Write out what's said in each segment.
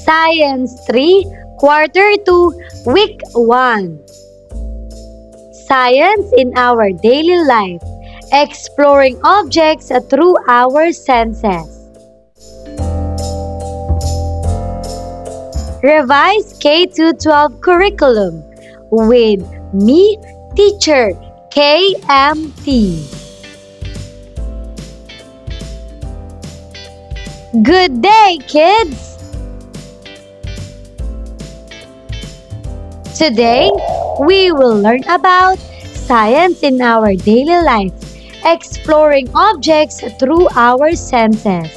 Science 3, Quarter 2, Week 1. Science in our daily life, exploring objects through our senses. Revise K-12 curriculum with me, teacher KMT. Good day, kids! Today, we will learn about science in our daily life, exploring objects through our senses.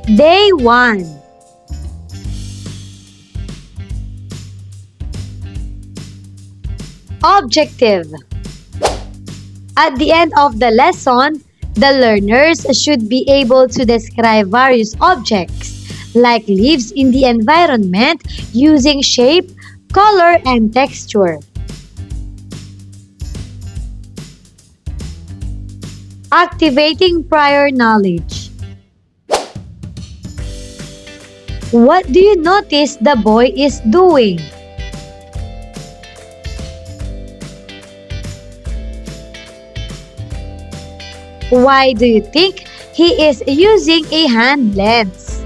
Day 1. Objective. At the end of the lesson, the learners should be able to describe various objects, like leaves in the environment, using shape, color, and texture. Activating prior knowledge. What do you notice the boy is doing? Why do you think he is using a hand lens?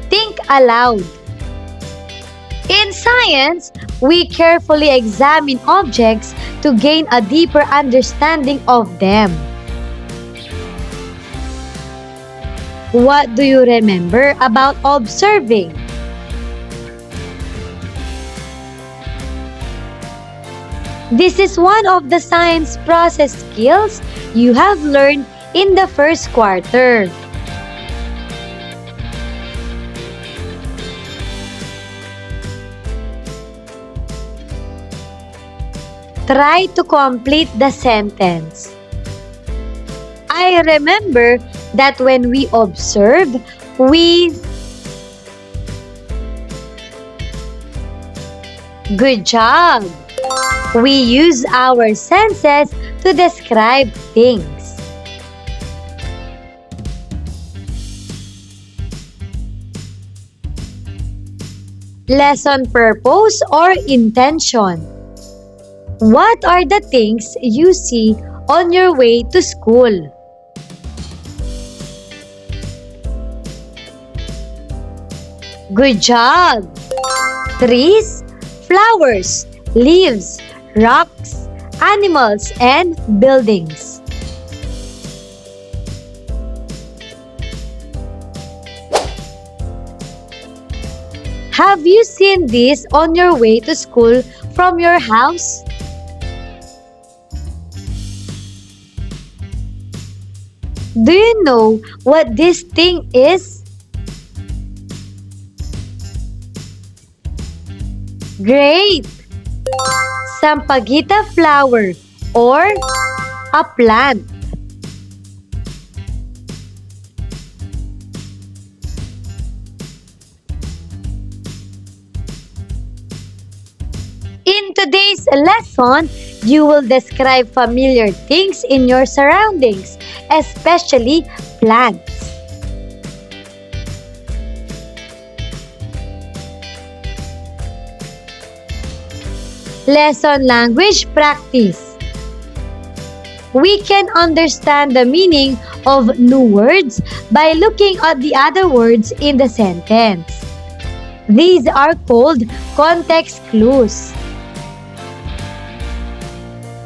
Think aloud. In science, we carefully examine objects to gain a deeper understanding of them. What do you remember about observing? This is one of the science process skills you have learned in the first quarter. Try to complete the sentence. I remember that when we observe, we... Good job! We use our senses to describe things. Lesson purpose or intention. What are the things you see on your way to school? Good job! Trees, flowers, leaves, rocks, animals, and buildings. Have you seen this on your way to school from your house? Do you know what this thing is? Great! Sampaguita flower or a plant. In today's lesson, you will describe familiar things in your surroundings, especially plants. Lesson language practice. We can understand the meaning of new words by looking at the other words in the sentence. These are called context clues.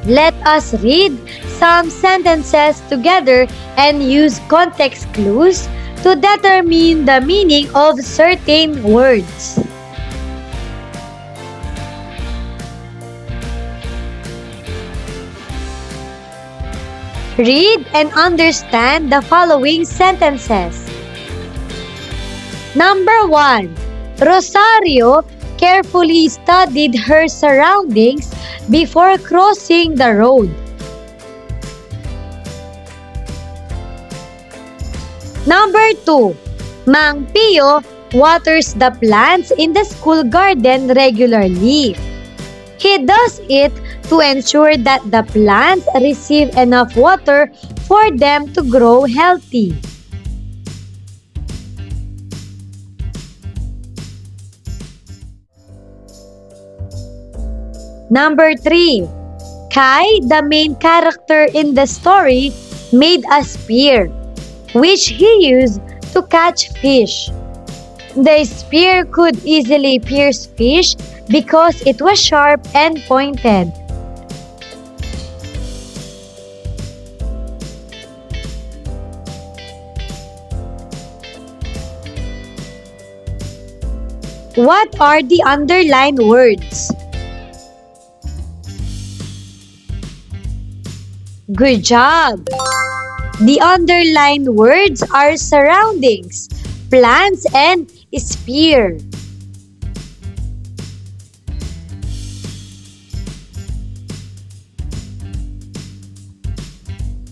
Let us read some sentences together and use context clues to determine the meaning of certain words. Read and understand the following sentences. Number 1. Rosario carefully studied her surroundings before crossing the road. Number 2. Mang Pio waters the plants in the school garden regularly. He does it to ensure that the plants receive enough water for them to grow healthy. Number 3. Kai, the main character in the story, made a spear, which he used to catch fish. The spear could easily pierce fish because it was sharp and pointed. What are the underlined words? Good job! The underlined words are surroundings, plants, and spear.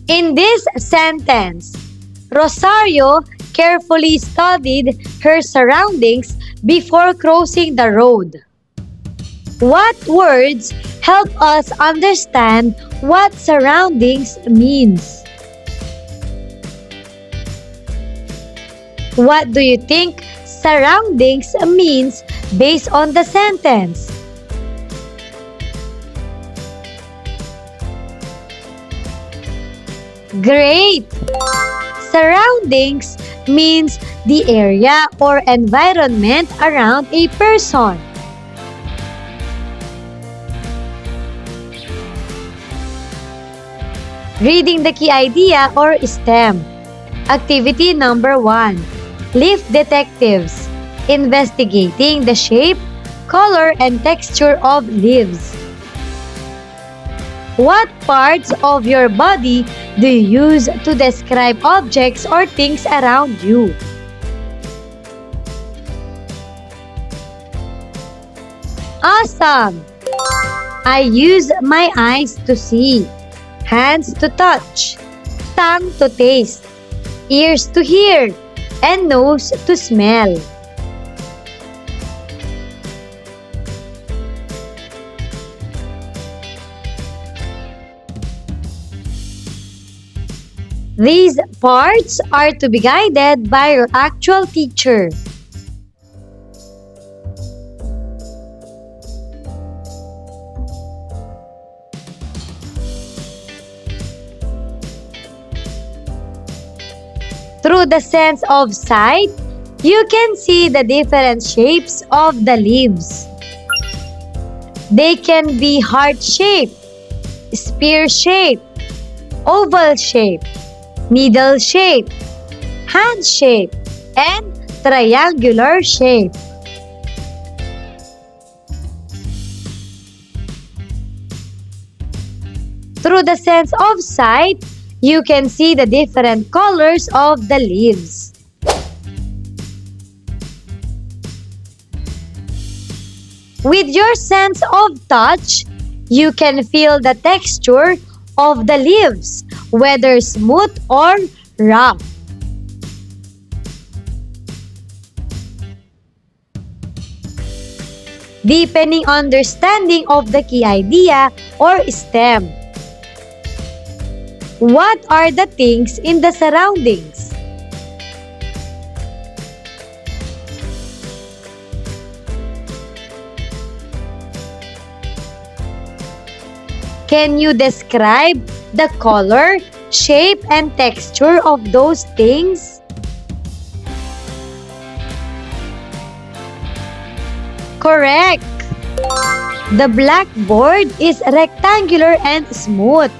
In this sentence, Rosario carefully studied her surroundings before crossing the road. What words help us understand what surroundings means? What do you think surroundings means based on the sentence? Great! Surroundings means the area or environment around a person. Reading the key idea or STEM. Activity number 1. Leaf detectives. Investigating the shape, color, and texture of leaves. What parts of your body do you use to describe objects or things around you? Awesome! I use my eyes to see, hands to touch, tongue to taste, ears to hear, and nose to smell. These parts are to be guided by your actual teacher. Through the sense of sight, you can see the different shapes of the leaves. They can be heart-shaped, spear-shaped, oval-shaped, needle-shaped, hand-shaped, and triangular shape. Through the sense of sight, you can see the different colors of the leaves. With your sense of touch, you can feel the texture of the leaves, whether smooth or rough. Deepening understanding of the key idea or STEM. What are the things in the surroundings? Can you describe the color, shape, and texture of those things? Correct! The blackboard is rectangular and smooth,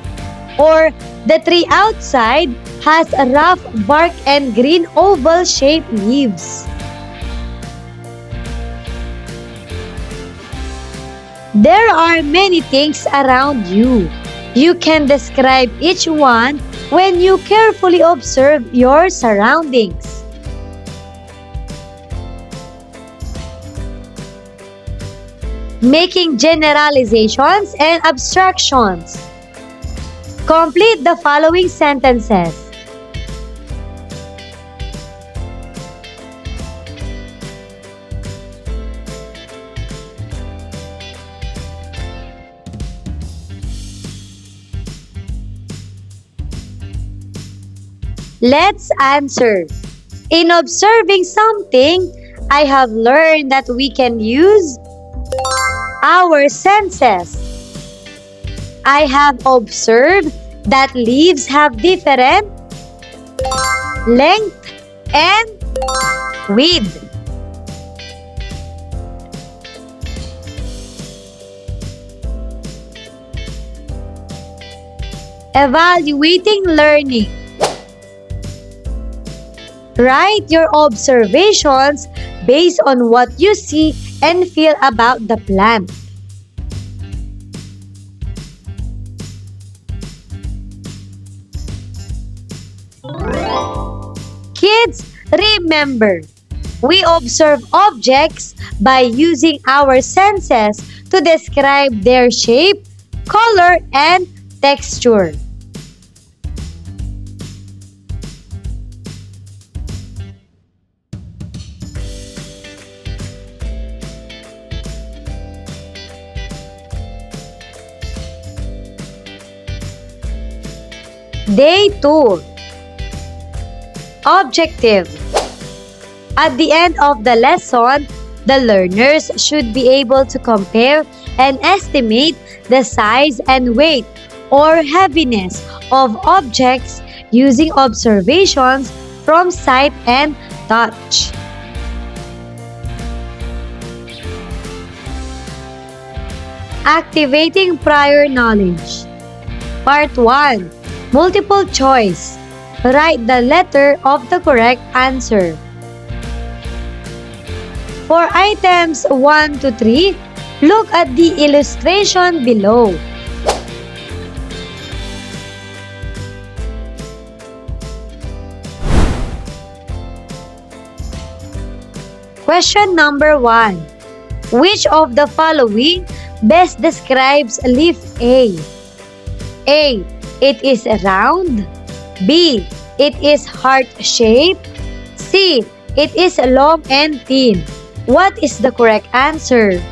or the tree outside has a rough bark and green oval-shaped leaves. There are many things around you. You can describe each one when you carefully observe your surroundings. Making generalizations and abstractions. Complete the following sentences. Let's answer. In observing something, I have learned that we can use our senses. I have observed that leaves have different length and width. Evaluating learning. Write your observations based on what you see and feel about the plant. Kids, remember, we observe objects by using our senses to describe their shape, color, and texture. Day 2. Objective. At the end of the lesson, the learners should be able to compare and estimate the size and weight or heaviness of objects using observations from sight and touch. Activating prior knowledge. Part 1. Multiple choice. Write the letter of the correct answer. For items 1 to 3, look at the illustration below. Question number 1. Which of the following best describes leaf A? A. It is round. B. It is heart-shaped. C. It is long and thin. What is the correct answer?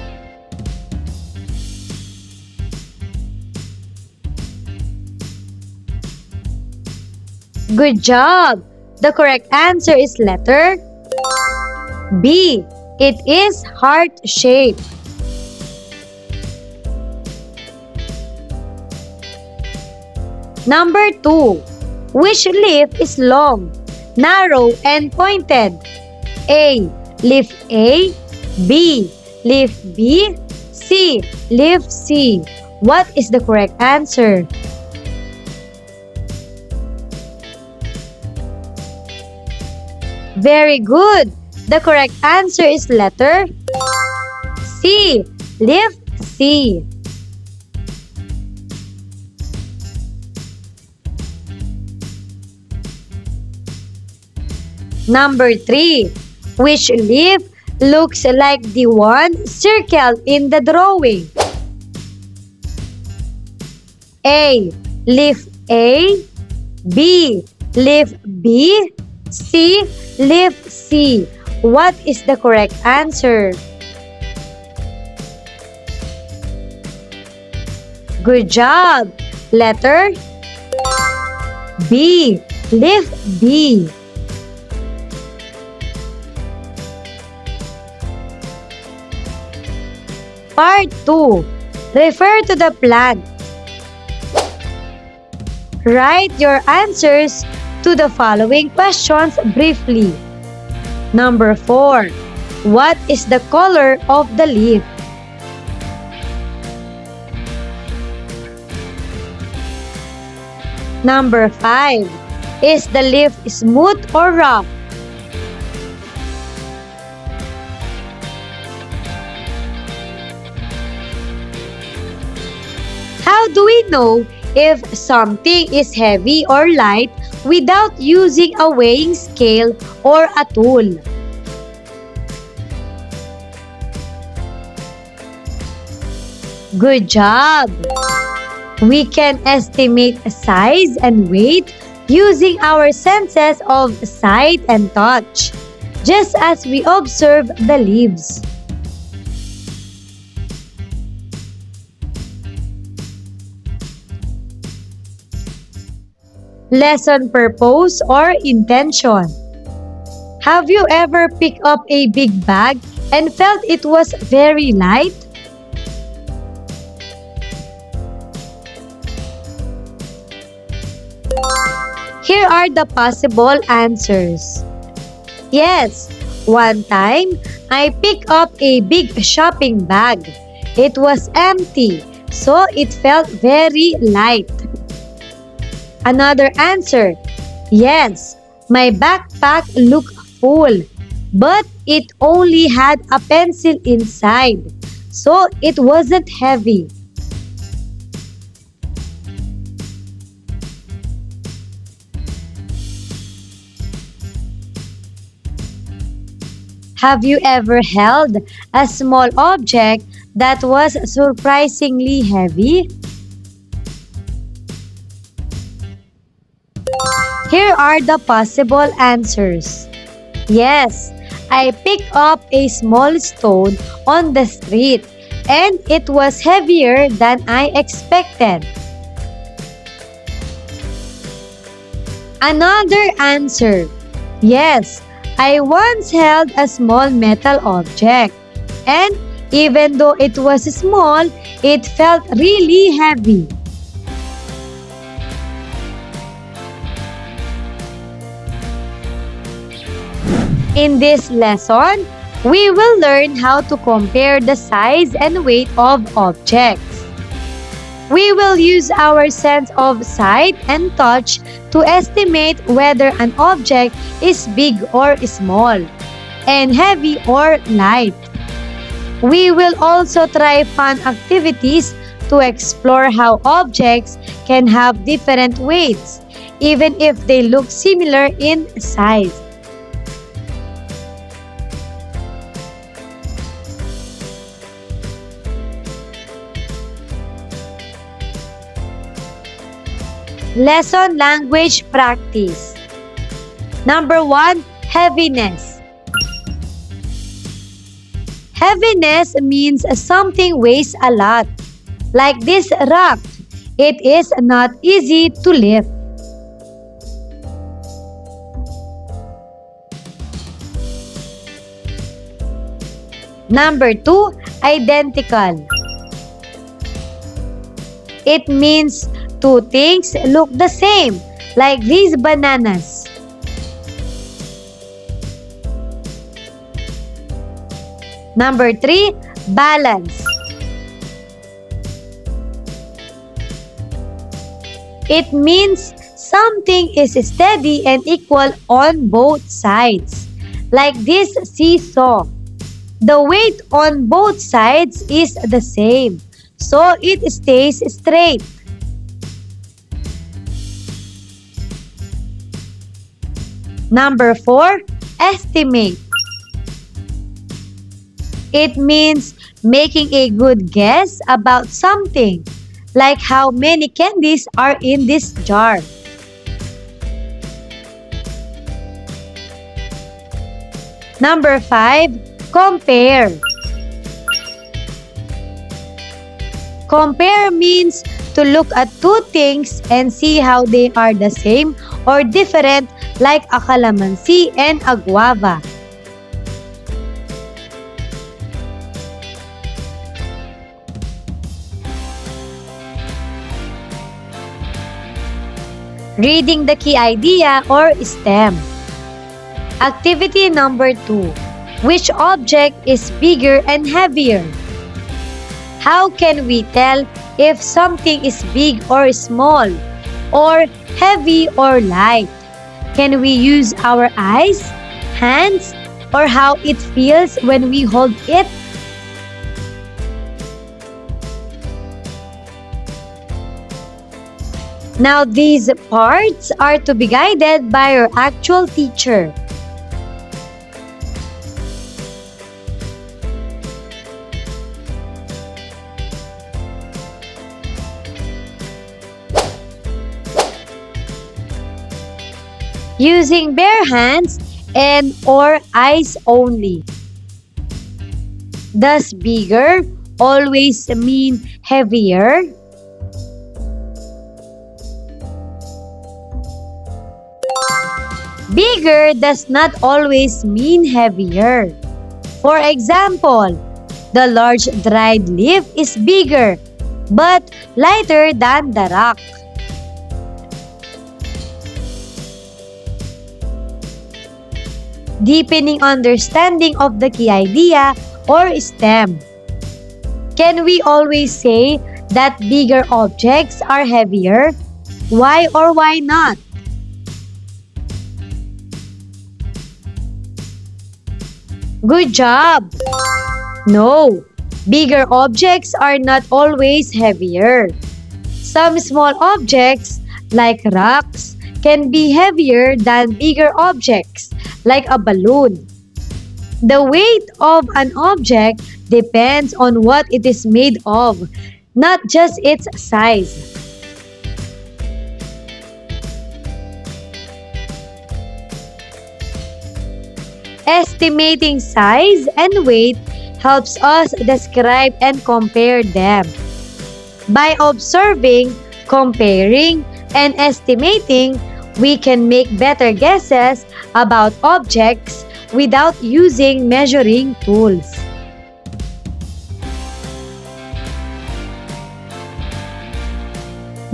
Good job! The correct answer is letter B. It is heart-shaped. Number 2. Which leaf is long, narrow, and pointed? A. Leaf A. B. Leaf B. C. Leaf C. What is the correct answer? Very good! The correct answer is letter C. Leaf C. Number 3. Which leaf looks like the one circled in the drawing? A. Leaf A. B. Leaf B. C. Leaf C. What is the correct answer? Good job! Letter B. Leaf B. Part 2. Refer to the plant. Write your answers to the following questions briefly. Number 4. What is the color of the leaf? Number 5. Is the leaf smooth or rough? How do we know if something is heavy or light without using a weighing scale or a tool? Good job! We can estimate size and weight using our senses of sight and touch, just as we observe the leaves. Lesson purpose or intention. Have you ever picked up a big bag and felt it was very light? Here are the possible answers. Yes, one time I picked up a big shopping bag. It was empty, so it felt very light. Another answer. Yes, my backpack looked full, but it only had a pencil inside, so it wasn't heavy. Have you ever held a small object that was surprisingly heavy? Here are the possible answers. Yes, I picked up a small stone on the street and it was heavier than I expected. Another answer. Yes, I once held a small metal object and even though it was small, it felt really heavy. In this lesson, we will learn how to compare the size and weight of objects. We will use our sense of sight and touch to estimate whether an object is big or small, and heavy or light. We will also try fun activities to explore how objects can have different weights, even if they look similar in size. Lesson language practice. Number 1, heaviness. Heaviness means something weighs a lot. Like this rock, it is not easy to lift. Number 2, identical. It means two things look the same, like these bananas. Number 3, balance. It means something is steady and equal on both sides, like this seesaw. The weight on both sides is the same, so it stays straight. Number 4, estimate. It means making a good guess about something, like how many candies are in this jar. Number 5, compare. Compare means to look at two things and see how they are the same or different, like a calamansi and a guava. Reading the key idea or STEM. Activity number 2. Which object is bigger and heavier? How can we tell if something is big or small, or heavy or light? Can we use our eyes, hands, or how it feels when we hold it? Now these parts are to be guided by your actual teacher. Using bare hands and or eyes only. Does bigger always mean heavier? Bigger does not always mean heavier. For example, the large dried leaf is bigger but lighter than the rock. Deepening understanding of the key idea or STEM. Can we always say that bigger objects are heavier? Why or why not? Good job! No, bigger objects are not always heavier. Some small objects, like rocks, can be heavier than bigger objects, like a balloon. The weight of an object depends on what it is made of, not just its size. Estimating size and weight helps us describe and compare them. By observing, comparing, and estimating, we can make better guesses about objects without using measuring tools.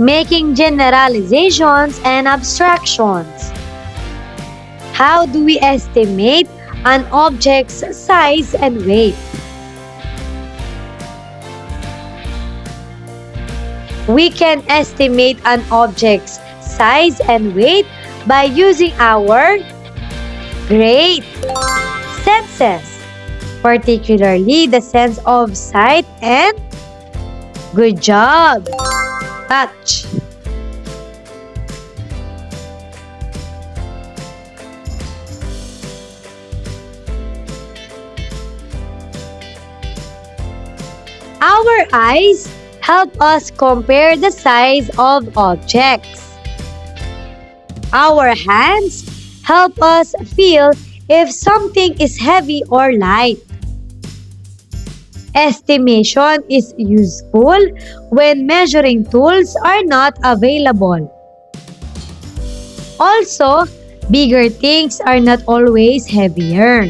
Making generalizations and abstractions. How do we estimate an object's size and weight? We can estimate an object's size and weight by using our great senses, particularly the sense of sight and good job, touch. Our eyes help us compare the size of objects. Our hands help us feel if something is heavy or light. Estimation is useful when measuring tools are not available. Also, bigger things are not always heavier.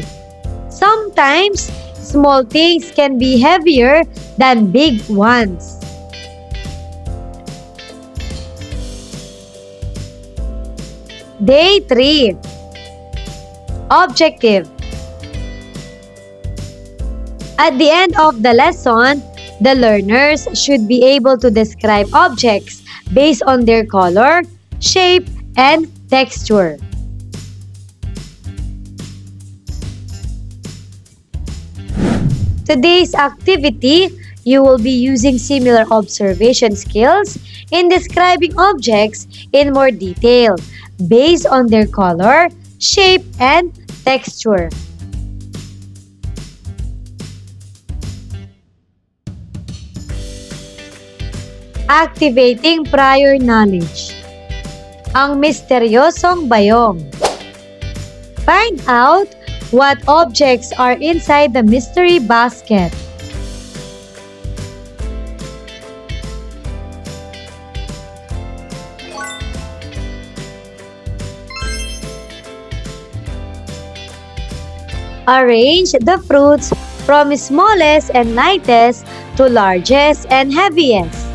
Sometimes, small things can be heavier than big ones. Day 3. Objective. At the end of the lesson, the learners should be able to describe objects based on their color, shape, and texture. Today's activity, you will be using similar observation skills in describing objects in more detail based on their color, shape, and texture. Activating prior knowledge. Ang misteryosong bayong. Find out what objects are inside the mystery basket. Arrange the fruits from smallest and lightest to largest and heaviest.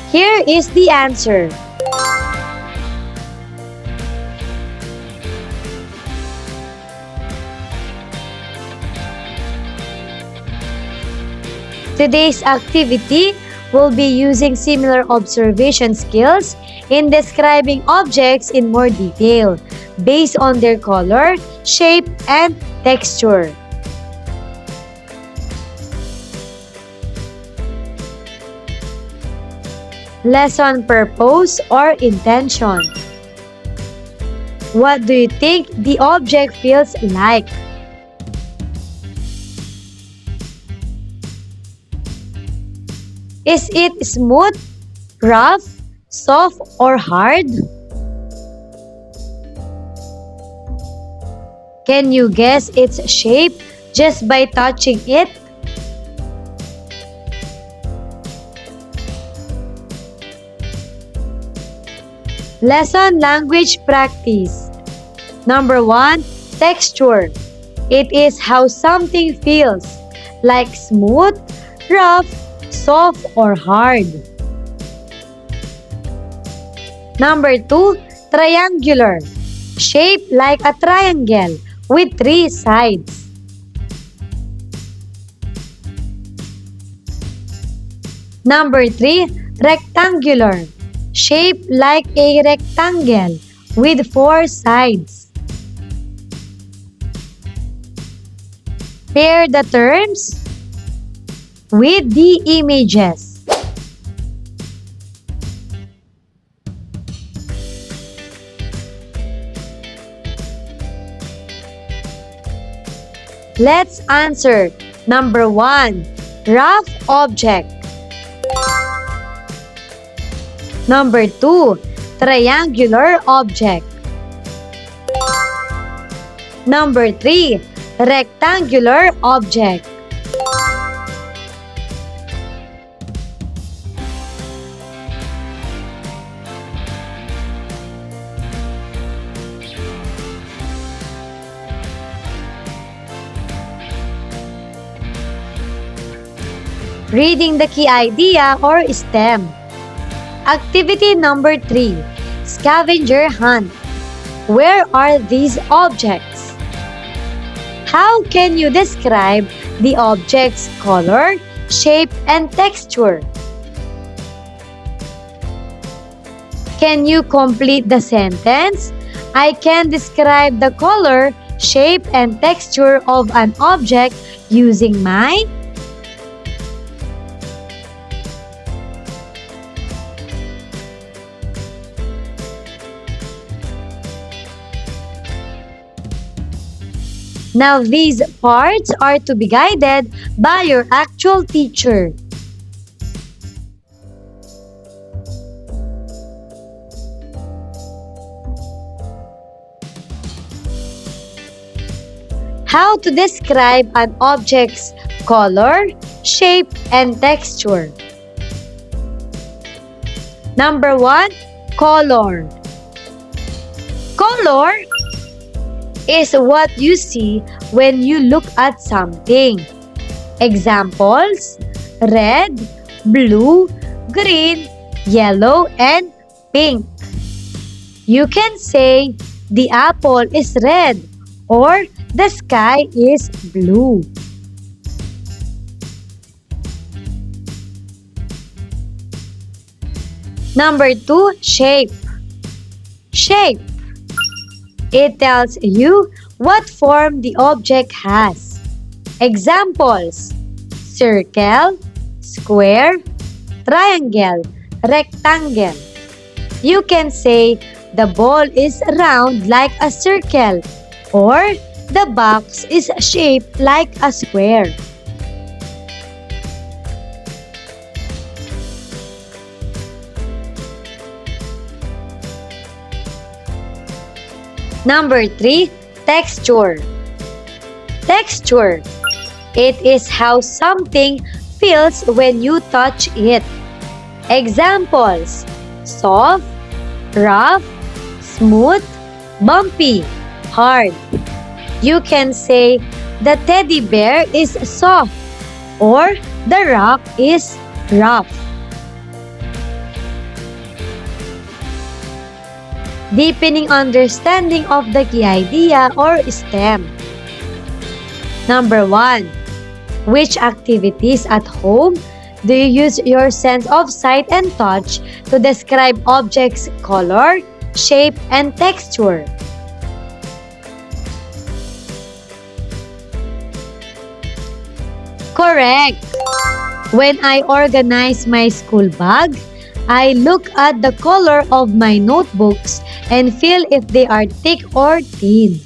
Here is the answer. Today's activity will be using similar observation skills in describing objects in more detail based on their color, shape, and texture. Lesson purpose or intention. What do you think the object feels like? Is it smooth, rough, soft, or hard? Can you guess its shape just by touching it? Lesson language practice. Number 1, texture. It is how something feels, like smooth, rough, soft, or hard. Number 2, triangular. Shaped like a triangle with 3 sides. Number 3, rectangular. Shaped like a rectangle with 4 sides. Pair the terms with the images. Let's answer. Number 1, rough object. Number 2, triangular object. Number 3, rectangular object. Reading the key idea or STEM. Activity number 3, scavenger hunt. Where are these objects? How can you describe the object's color, shape, and texture? Can you complete the sentence? I can describe the color, shape, and texture of an object using my... Now these parts are to be guided by your actual teacher. How to describe an object's color, shape, and texture. Number 1, color. Color is what you see when you look at something. Examples: red, blue, green, yellow, and pink. You can say the apple is red or the sky is blue. Number 2, shape. Shape. It tells you what form the object has. Examples: circle, square, triangle, rectangle. You can say the ball is round like a circle or the box is shaped like a square. Number 3, texture. Texture. It is how something feels when you touch it. Examples: soft, rough, smooth, bumpy, hard. You can say the teddy bear is soft or the rock is rough. Deepening understanding of the key idea or STEM. Number 1, which activities at home do you use your sense of sight and touch to describe objects' color, shape, and texture? Correct! When I organize my school bag, I look at the color of my notebooks and feel if they are thick or thin.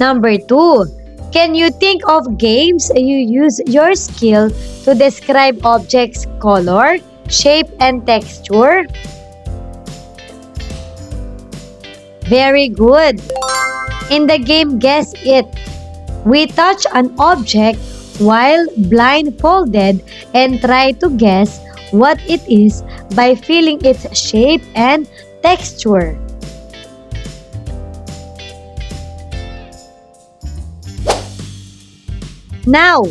Number 2, can you think of games you use your skill to describe objects' color, shape, and texture? Very good! In the game Guess It, we touch an object while blindfolded and try to guess what it is by feeling its shape and texture. Now,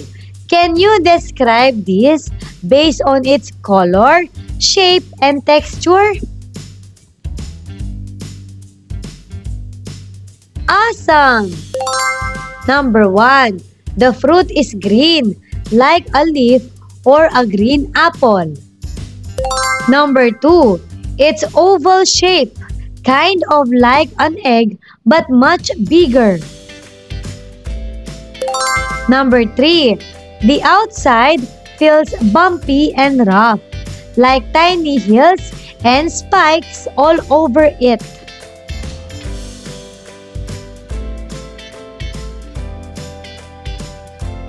can you describe this based on its color, shape, and texture? Awesome! Number 1. The fruit is green, like a leaf or a green apple. Number 2. It's oval shape, kind of like an egg but much bigger. Number 3. The outside feels bumpy and rough, like tiny hills and spikes all over it.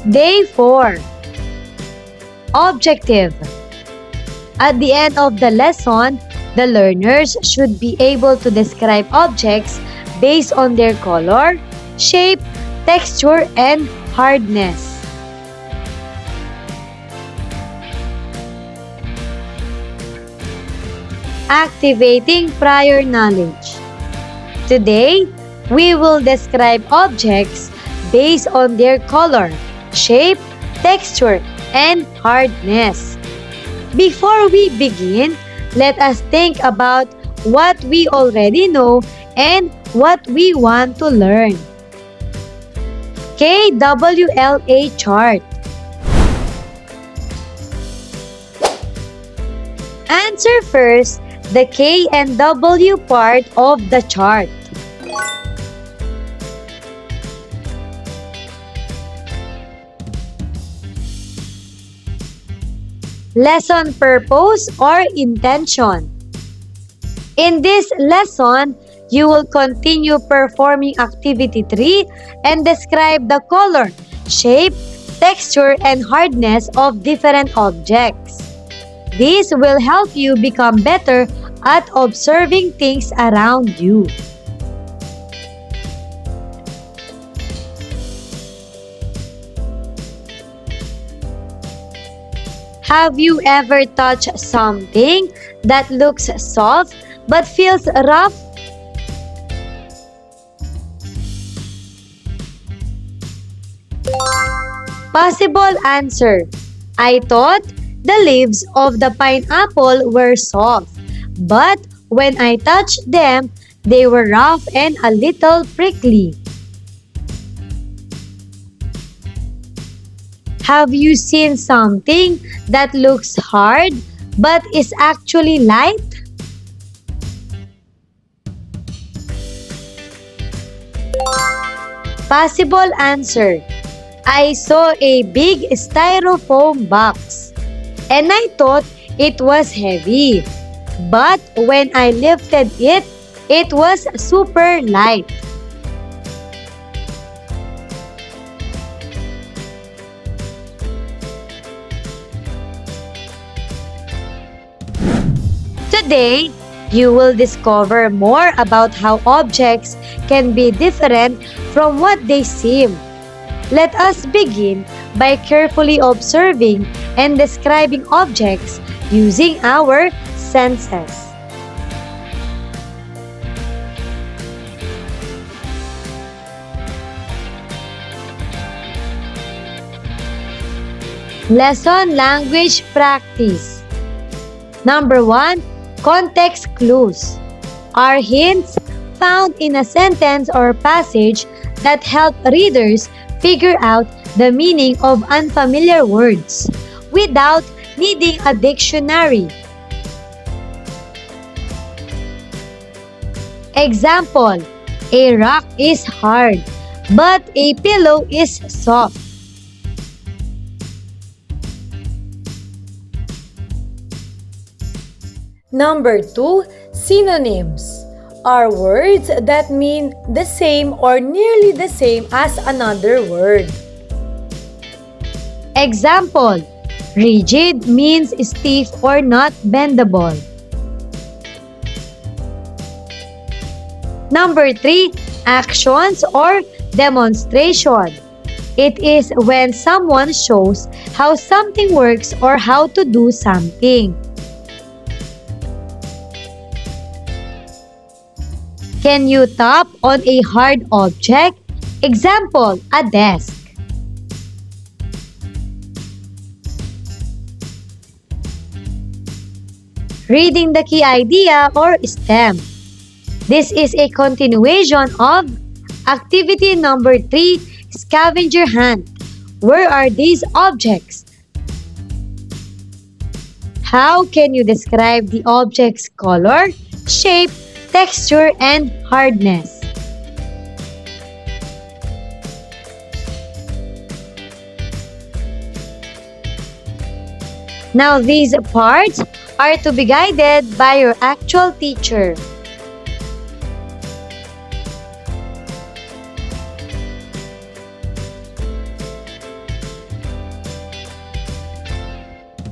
Day 4. Objective. At the end of the lesson, the learners should be able to describe objects based on their color, shape, texture, and hardness. Activating prior knowledge. Today, we will describe objects based on their color, shape, texture, and hardness. Before we begin, let us think about what we already know and what we want to learn. KWLA chart. Answer first the K and W part of the chart. Lesson purpose or intention. In this lesson, you will continue performing activity 3 and describe the color, shape, texture, and hardness of different objects. This will help you become better at observing things around you. Have you ever touched something that looks soft but feels rough? Possible answer. I thought the leaves of the pineapple were soft, but when I touched them, they were rough and a little prickly. Have you seen something that looks hard but is actually light? Possible answer. I saw a big styrofoam box and I thought it was heavy. But when I lifted it, it was super light. Today, you will discover more about how objects can be different from what they seem. Let us begin by carefully observing and describing objects using our senses. Lesson Language Practice. Number 1. Context clues are hints found in a sentence or passage that help readers figure out the meaning of unfamiliar words without needing a dictionary. Example, a rock is hard, but a pillow is soft. Number 2, synonyms are words that mean the same or nearly the same as another word. Example, rigid means stiff or not bendable. Number 3, actions or demonstration. It is when someone shows how something works or how to do something. Can you tap on a hard object? Example, a desk. Reading the key idea or STEM. This is a continuation of activity number 3, scavenger hunt. Where are these objects? How can you describe the object's color, shape, texture, and hardness? Now these parts are to be guided by your actual teacher.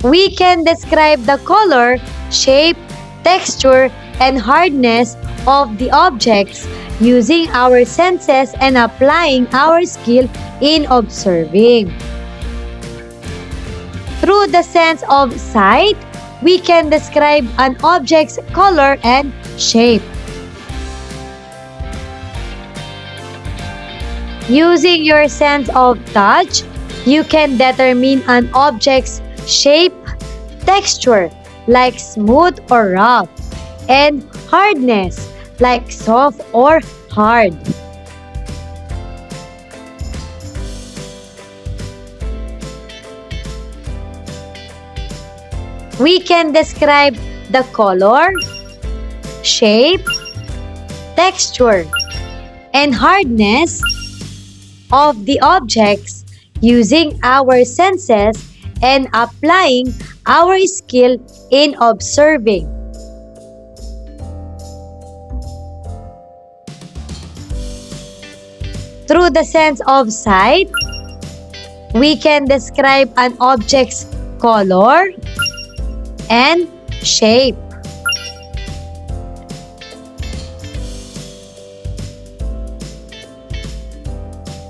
We can describe the color, shape, texture, and hardness of the objects using our senses and applying our skill in observing. Through the sense of sight, we can describe an object's color and shape. Using your sense of touch, you can determine an object's shape, texture, like smooth or rough, and hardness, like soft or hard. We can describe the color, shape, texture, and hardness of the objects using our senses and applying our skill in observing. Through the sense of sight, we can describe an object's color and shape.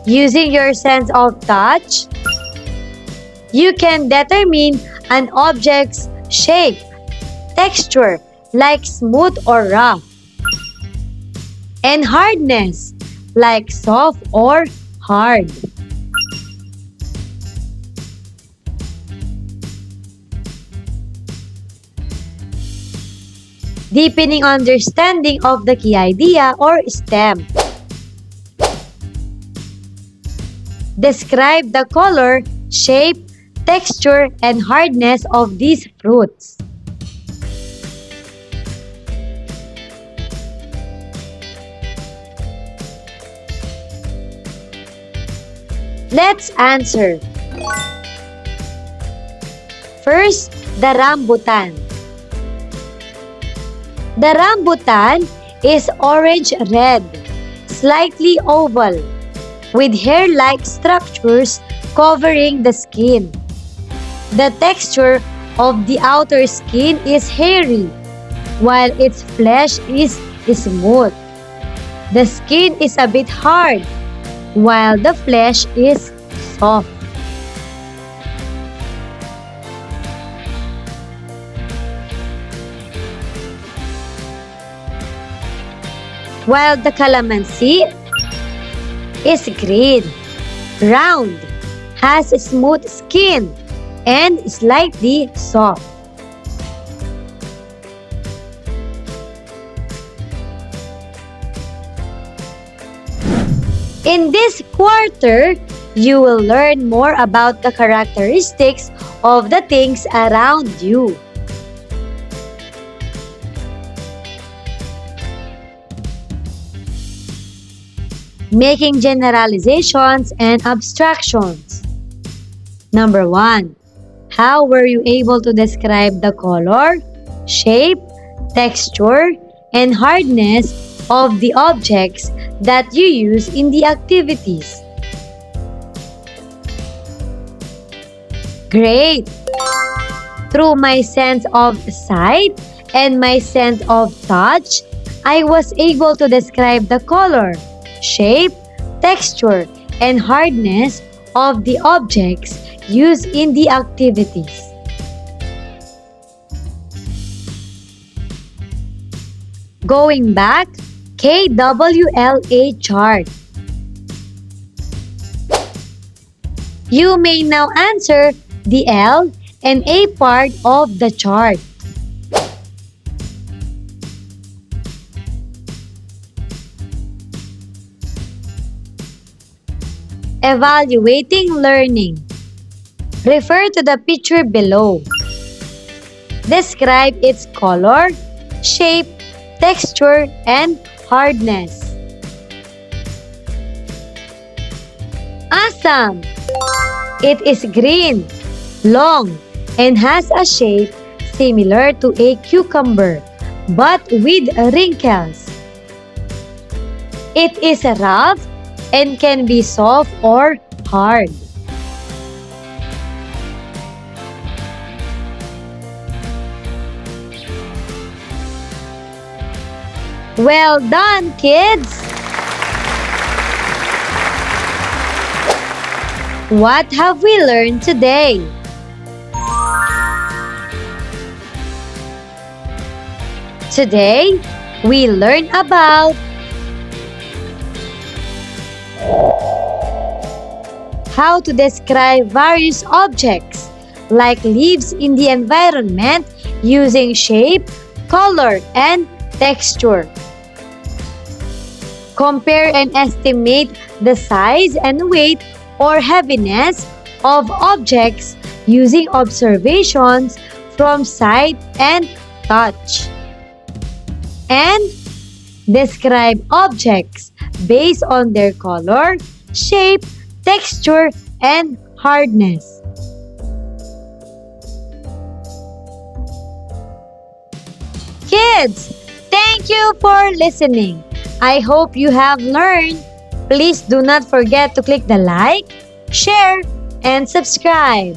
Using your sense of touch, you can determine an object's shape, texture, like smooth or rough, and hardness, like soft or hard. Deepening understanding of the key idea or STEM. Describe the color, shape, texture, and hardness of these fruits. Let's answer. First, the rambutan. The rambutan is orange-red, slightly oval, with hair-like structures covering the skin. The texture of the outer skin is hairy, while its flesh is smooth. The skin is a bit hard, while the flesh is soft. While the calamansi is green, round, has a smooth skin, and slightly soft. In this quarter, you will learn more about the characteristics of the things around you. Making generalizations and abstractions. Number 1. How were you able to describe the color, shape, texture, and hardness of the objects that you use in the activities? Great! Through my sense of sight and my sense of touch, I was able to describe the color, shape, texture, and hardness of the objects used in the activities. Going back, KWLA chart. You may now answer the L and A part of the chart. Evaluating learning. Refer to the picture below. Describe its color, shape, texture, and hardness. Awesome! It is green, long, and has a shape similar to a cucumber, but with wrinkles. It is rough and can be soft or hard. Well done, kids! What have we learned today? Today, we learn about how to describe various objects like leaves in the environment using shape, color, and texture. Compare and estimate the size and weight or heaviness of objects using observations from sight and touch. And describe objects based on their color, shape, texture, and hardness. Kids, thank you for listening. I hope you have learned. Please do not forget to click the like, share, and subscribe.